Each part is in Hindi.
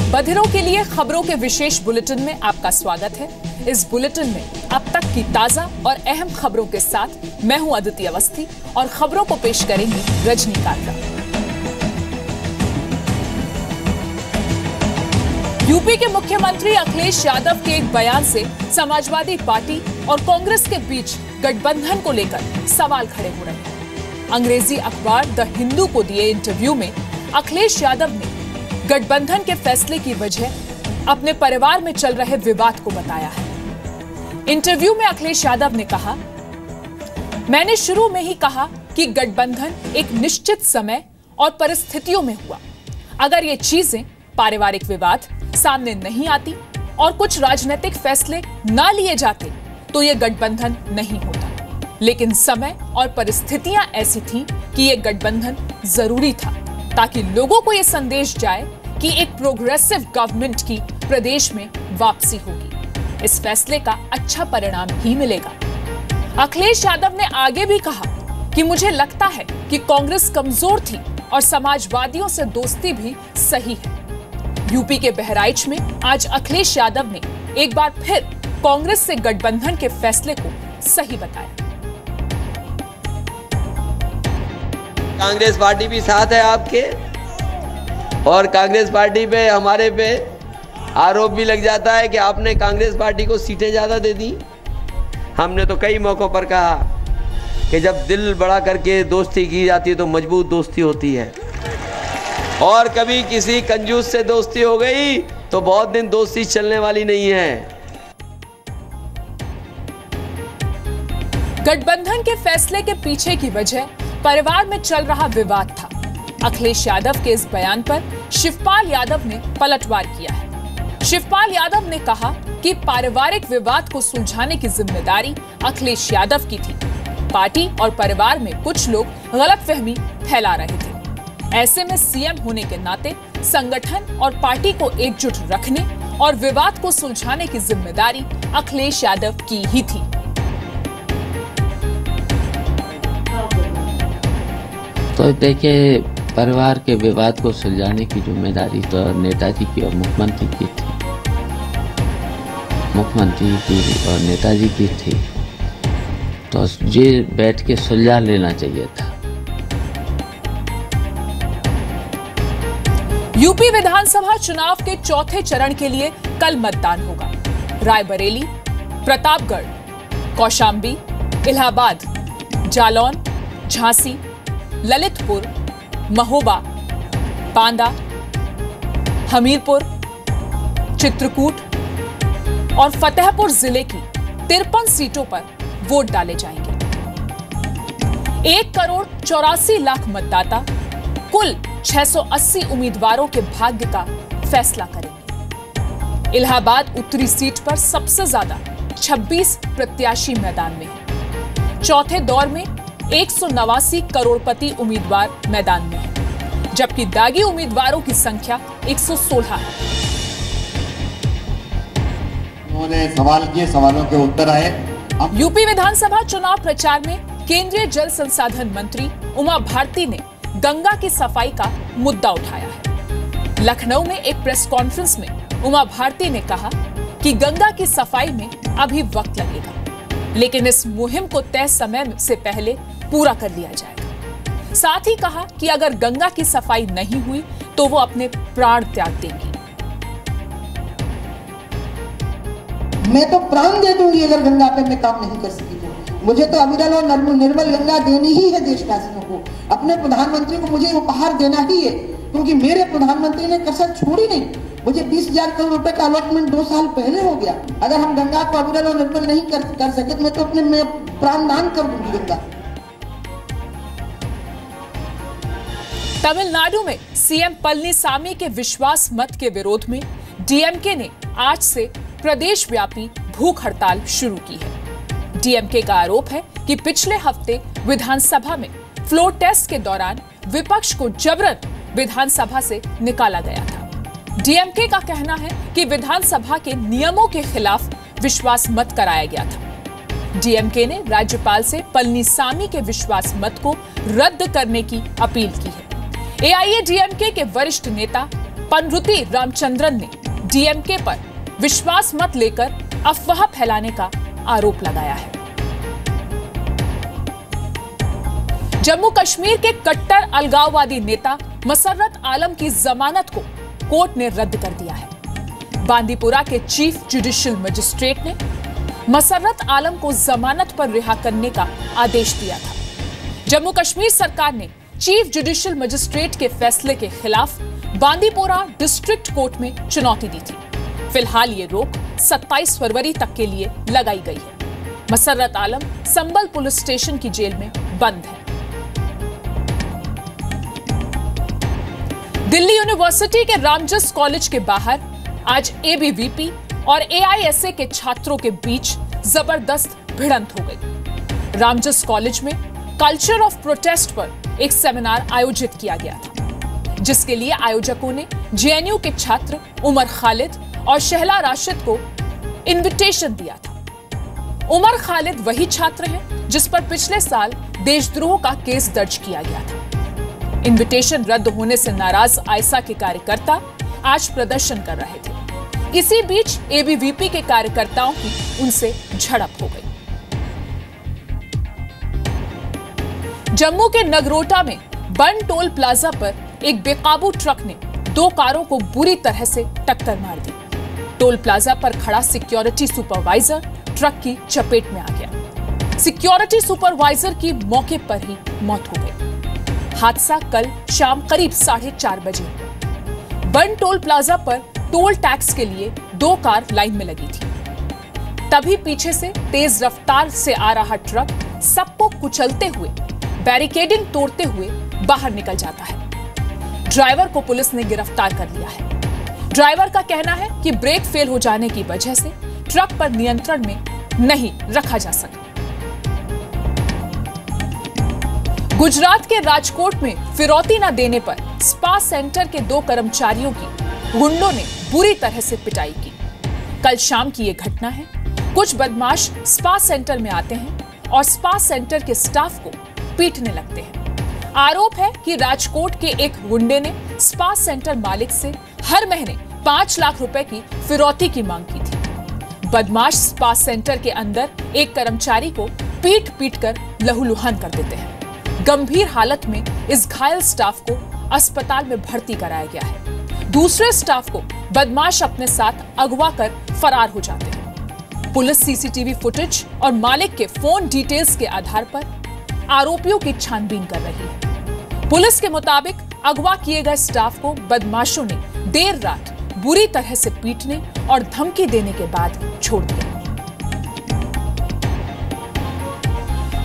बधिरों के लिए खबरों के विशेष बुलेटिन में आपका स्वागत है। इस बुलेटिन में अब तक की ताजा और अहम खबरों के साथ मैं हूं अदिति अवस्थी और खबरों को पेश करेंगी रजनी काटरा। यूपी के मुख्यमंत्री अखिलेश यादव के एक बयान से समाजवादी पार्टी और कांग्रेस के बीच गठबंधन को लेकर सवाल खड़े हो रहे हैं। अंग्रेजी अखबार द हिंदू को दिए इंटरव्यू में अखिलेश यादव ने गठबंधन के फैसले की वजह अपने परिवार में चल रहे विवाद को बताया है। इंटरव्यू में अखिलेश यादव ने कहा, मैंने शुरू में ही कहा कि गठबंधन एक निश्चित समय और परिस्थितियों में हुआ। अगर ये चीजें पारिवारिक विवाद सामने नहीं आती और कुछ राजनीतिक फैसले ना लिए जाते तो ये गठबंधन नहीं होता। लेकिन समय और परिस्थितियां ऐसी थीं कि ये गठबंधन जरूरी था ताकि लोगों को ये संदेश जाए कि एक प्रोग्रेसिव गवर्नमेंट की प्रदेश में वापसी होगी। इस फैसले का अच्छा परिणाम ही मिलेगा। अखिलेश यादव ने आगे भी कहा कि मुझे लगता है कि कांग्रेस कमजोर थी और समाजवादियों से दोस्ती भी सही है। यूपी के बहराइच में आज अखिलेश यादव ने एक बार फिर कांग्रेस से गठबंधन के फैसले को सही बताया। कांग्रेस पार्टी भी साथ है आपके, और कांग्रेस पार्टी पे हमारे पे आरोप भी लग जाता है कि आपने कांग्रेस पार्टी को सीटें ज्यादा दे दी। हमने तो कई मौकों पर कहा कि जब दिल बड़ा करके दोस्ती की जाती है तो मजबूत दोस्ती होती है, और कभी किसी कंजूस से दोस्ती हो गई तो बहुत दिन दोस्ती चलने वाली नहीं है। गठबंधन के फैसले के पीछे की वजह परिवार में चल रहा विवाद था। अखिलेश यादव के इस बयान पर शिवपाल यादव ने पलटवार किया है। शिवपाल यादव ने कहा कि पारिवारिक विवाद को सुलझाने की जिम्मेदारी अखिलेश यादव की थी। पार्टी और परिवार में कुछ लोग गलतफहमी फैला रहे थे। ऐसे में सीएम होने के नाते संगठन और पार्टी को एकजुट रखने और विवाद को सुलझाने की जिम्मेदारी अखिलेश यादव की ही थी। तो देखिए, परिवार के विवाद को सुलझाने की जिम्मेदारी तो नेताजी की और मुख्यमंत्री की थी। मुख्यमंत्री की और नेताजी की थी, तो ये बैठ के सुलझा लेना चाहिए था। यूपी विधानसभा चुनाव के चौथे चरण के लिए कल मतदान होगा। रायबरेली, प्रतापगढ़, कौशाम्बी, इलाहाबाद, जालौन, झांसी, ललितपुर, महोबा, बांदा, हमीरपुर, चित्रकूट और फतेहपुर जिले की 53 सीटों पर वोट डाले जाएंगे। 1,84,00,000 मतदाता कुल 680 उम्मीदवारों के भाग्य का फैसला करेंगे। इलाहाबाद उत्तरी सीट पर सबसे ज्यादा 26 प्रत्याशी मैदान में हैं। चौथे दौर में 189 करोड़पति उम्मीदवार मैदान में हैं, जबकि दागी उम्मीदवारों की संख्या 116 है। उन्होंने सवाल किए, सवालों के उत्तर आए। यूपी विधानसभा चुनाव प्रचार में केंद्रीय जल संसाधन मंत्री उमा भारती ने गंगा की सफाई का मुद्दा उठाया है। लखनऊ में एक प्रेस कॉन्फ्रेंस में उमा भारती ने कहा कि गंगा की सफाई में अभी वक्त लगेगा, लेकिन इस मुहिम को तय समय से पहले पूरा कर लिया जाएगा। साथ ही कहा कि अगर गंगा की सफाई नहीं हुई तो वो अपने प्राण त्याग देंगी। मैं तो प्राण दे दूंगी अगर गंगा पे मैं काम नहीं कर सकी तो। मुझे तो अविरल और निर्मल गंगा देनी ही है देशवासियों को। अपने प्रधानमंत्री को मुझे उपहार देना ही है, क्योंकि मेरे प्रधानमंत्री ने कसर छोड़ी नहीं। मुझे 20,000 करोड़ रुपए का अलॉटमेंट 2 साल पहले हो गया। अगर हम गंगा को अविरल और निर्मल नहीं कर सके तो मैं तो अपने प्राण दान कर दूंगी गंगा। तमिलनाडु में सीएम पलनीसामी के विश्वास मत के विरोध में डीएमके ने आज से प्रदेश व्यापी भूख हड़ताल शुरू की है। डीएमके का आरोप है कि पिछले हफ्ते विधानसभा में फ्लोर टेस्ट के दौरान विपक्ष को जबरन विधानसभा से निकाला गया था। डीएमके का कहना है कि विधानसभा के नियमों के खिलाफ विश्वास मत कराया गया था। डीएमके ने राज्यपाल से पलनीसामी के विश्वास मत को रद्द करने की अपील की है। एआईएडीएमके के वरिष्ठ नेता पनरुति रामचंद्रन ने डीएमके पर विश्वास मत लेकर अफवाह फैलाने का आरोप लगाया है। जम्मू कश्मीर के कट्टर अलगाववादी नेता मसर्रत आलम की जमानत को कोर्ट ने रद्द कर दिया है। बांदीपुरा के चीफ जुडिशियल मजिस्ट्रेट ने मसर्रत आलम को जमानत पर रिहा करने का आदेश दिया था। जम्मू कश्मीर सरकार ने चीफ जुडिशियल मजिस्ट्रेट के फैसले के खिलाफ बांदीपुरा डिस्ट्रिक्ट कोर्ट में चुनौती दी थी। फिलहाल ये रोक 27 फरवरी तक के लिए लगाई गई है। मसर्रत आलम संबल पुलिस स्टेशन की जेल में बंद है। दिल्ली यूनिवर्सिटी के रामजस कॉलेज के बाहर आज एबीवीपी और एआईएसए के छात्रों के बीच जबरदस्त भिड़ंत हो गई। रामजस कॉलेज में कल्चर ऑफ प्रोटेस्ट पर एक सेमिनार आयोजित किया गया था, जिसके लिए आयोजकों ने जेएनयू के छात्र उमर खालिद और शहला राशिद को इनविटेशन दिया था। उमर खालिद वही छात्र हैं जिस पर पिछले साल देशद्रोह का केस दर्ज किया गया था। इनविटेशन रद्द होने से नाराज आयसा के कार्यकर्ता आज प्रदर्शन कर रहे थे। इसी बीच एबीवीपी के कार्यकर्ताओं की उनसे झड़प हो गई। जम्मू के नगरोटा में बन टोल प्लाजा पर एक बेकाबू ट्रक ने 2 कारों को बुरी तरह से टक्कर मार दी। टोल प्लाजा पर खड़ा सिक्योरिटी सुपरवाइजर ट्रक की चपेट में आ गया। सिक्योरिटी सुपरवाइजर की मौके पर ही मौत हो गई। हादसा कल शाम करीब 4:30 बजे हुआ। बन टोल प्लाजा पर टोल टैक्स के लिए 2 कार लाइन में लगी थी। तभी पीछे से तेज रफ्तार से आ रहा ट्रक सबको कुचलते हुए बैरिकेडिंग तोड़ते हुए बाहर निकल जाता है। ड्राइवर को पुलिस ने गिरफ्तार कर लिया है। ड्राइवर का कहना है कि ब्रेक फेल हो जाने की वजह से ट्रक पर नियंत्रण में नहीं रखा जा सका। गुजरात के राजकोट में फिरौती न देने पर स्पा सेंटर के 2 कर्मचारियों की गुंडों ने बुरी तरह से पिटाई की। कल शाम की यह घटना है। कुछ बदमाश स्पा सेंटर में आते हैं और स्पा सेंटर के स्टाफ को पीटने लगते हैं। आरोप है कि राजकोट के एक गुंडे ने स्पा सेंटर मालिक से हर महीने 5 लाख रुपए की फिरौती की मांग की थी। बदमाश स्पा सेंटर के अंदर एक कर्मचारी को पीट पीट कर लहूलुहान कर देते हैं। गंभीर हालत में इस घायल स्टाफ को अस्पताल में भर्ती कराया गया है। दूसरे स्टाफ को बदमाश अपने साथ अगवा कर फरार हो जाते हैं। पुलिस सीसीटीवी फुटेज और मालिक के फोन डिटेल्स के आधार पर आरोपियों की छानबीन कर रही है। पुलिस के मुताबिक अगवा किए गए स्टाफ को बदमाशों ने देर रात बुरी तरह से पीटने और धमकी देने के बाद छोड़ दिया।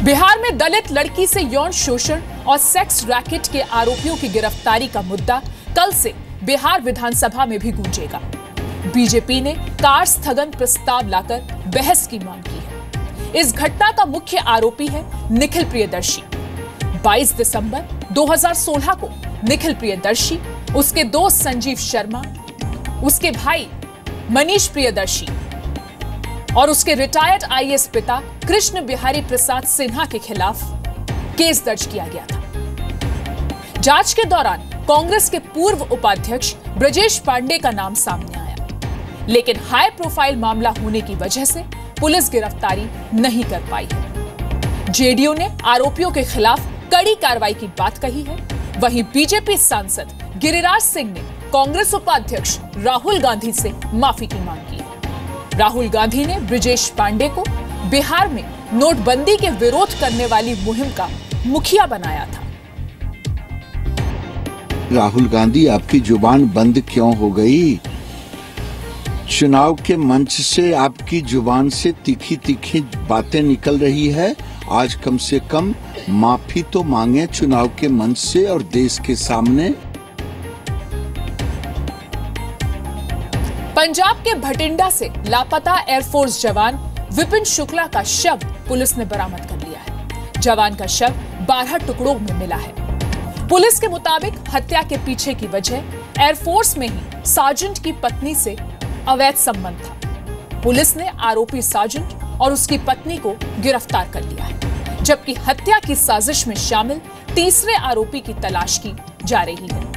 बिहार में दलित लड़की से यौन शोषण और सेक्स रैकेट के आरोपियों की गिरफ्तारी का मुद्दा कल से बिहार विधानसभा में भी गूंजेगा। बीजेपी ने कार स्थगन प्रस्ताव लाकर बहस की मांग की है। इस घटना का मुख्य आरोपी है निखिल प्रियदर्शी। 22 दिसंबर 2016 को निखिल प्रियदर्शी, उसके दोस्त संजीव शर्मा, उसके भाई मनीष प्रियदर्शी और उसके रिटायर्ड आईएएस पिता कृष्ण बिहारी प्रसाद सिन्हा के खिलाफ केस दर्ज किया गया था। जांच के दौरान कांग्रेस के पूर्व उपाध्यक्ष ब्रजेश पांडे का नाम सामने आया, लेकिन हाई प्रोफाइल मामला होने की वजह से पुलिस गिरफ्तारी नहीं कर पाई है। जेडीयू ने आरोपियों के खिलाफ कड़ी कार्रवाई की बात कही है। वहीं बीजेपी सांसद गिरिराज सिंह ने कांग्रेस उपाध्यक्ष राहुल गांधी से माफी की मांग की है। राहुल गांधी ने ब्रजेश पांडे को बिहार में नोटबंदी के विरोध करने वाली मुहिम का मुखिया बनाया था। राहुल गांधी, आपकी जुबान बंद क्यों हो गई? चुनाव के मंच से आपकी जुबान से तीखी तीखी बातें निकल रही है। आज कम से कम माफी तो मांगे चुनाव के मंच से और देश के सामने। पंजाब के भटिंडा से लापता एयरफोर्स जवान विपिन शुक्ला का शव पुलिस ने बरामद कर लिया है। जवान का शव 12 टुकड़ों में मिला है। पुलिस के मुताबिक हत्या के पीछे की वजह एयरफोर्स में ही सार्जेंट की पत्नी से अवैध संबंध था। पुलिस ने आरोपी सार्जेंट और उसकी पत्नी को गिरफ्तार कर लिया है, जबकि हत्या की साजिश में शामिल तीसरे आरोपी की तलाश की जा रही है।